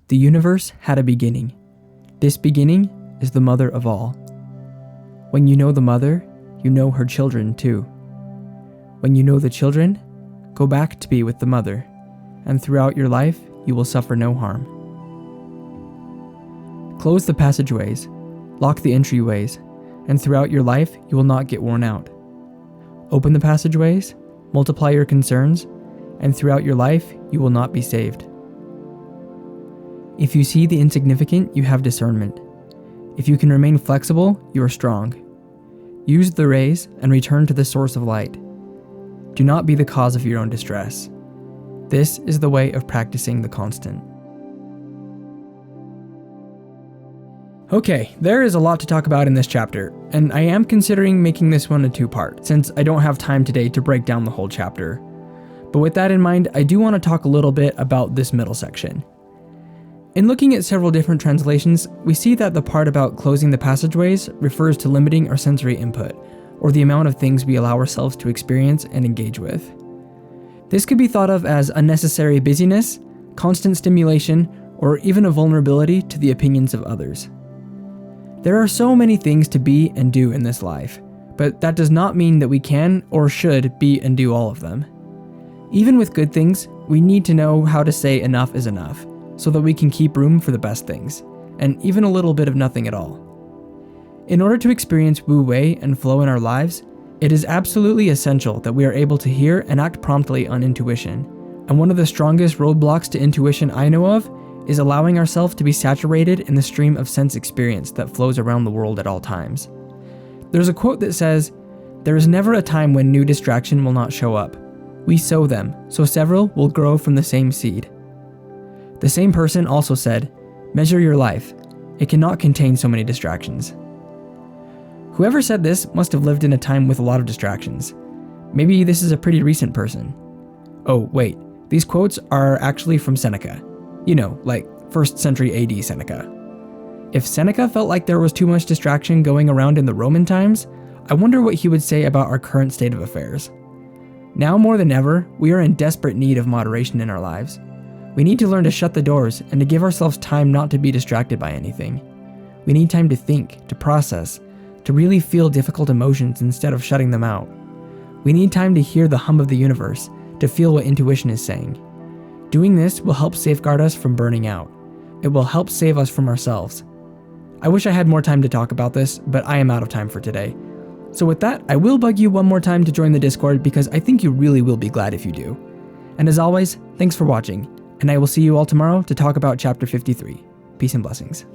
The universe had a beginning. This beginning is the mother of all. When you know the mother, you know her children too. When you know the children, go back to be with the mother, and throughout your life, you will suffer no harm. Close the passageways, lock the entryways, and throughout your life, you will not get worn out. Open the passageways, multiply your concerns, and throughout your life, you will not be saved. If you see the insignificant, you have discernment. If you can remain flexible, you are strong. Use the rays and return to the source of light. Do not be the cause of your own distress. This is the way of practicing the constant. Okay, there is a lot to talk about in this chapter, and I am considering making this one a two-part, since I don't have time today to break down the whole chapter. But with that in mind, I do want to talk a little bit about this middle section. In looking at several different translations, we see that the part about closing the passageways refers to limiting our sensory input, or the amount of things we allow ourselves to experience and engage with. This could be thought of as unnecessary busyness, constant stimulation, or even a vulnerability to the opinions of others. There are so many things to be and do in this life, but that does not mean that we can or should be and do all of them. Even with good things, we need to know how to say enough is enough, so that we can keep room for the best things, and even a little bit of nothing at all. In order to experience Wu Wei and flow in our lives, it is absolutely essential that we are able to hear and act promptly on intuition, and one of the strongest roadblocks to intuition I know of is allowing ourselves to be saturated in the stream of sense experience that flows around the world at all times. There's a quote that says, "There is never a time when new distraction will not show up. We sow them, so several will grow from the same seed." The same person also said, "Measure your life. It cannot contain so many distractions." Whoever said this must have lived in a time with a lot of distractions. Maybe this is a pretty recent person. Oh, wait, these quotes are actually from Seneca. You know, like 1st century AD Seneca. If Seneca felt like there was too much distraction going around in the Roman times, I wonder what he would say about our current state of affairs. Now more than ever, we are in desperate need of moderation in our lives. We need to learn to shut the doors and to give ourselves time not to be distracted by anything. We need time to think, to process, to really feel difficult emotions instead of shutting them out. We need time to hear the hum of the universe, to feel what intuition is saying. Doing this will help safeguard us from burning out. It will help save us from ourselves. I wish I had more time to talk about this, but I am out of time for today. So with that, I will bug you one more time to join the Discord because I think you really will be glad if you do. And as always, thanks for watching, and I will see you all tomorrow to talk about Chapter 53. Peace and blessings.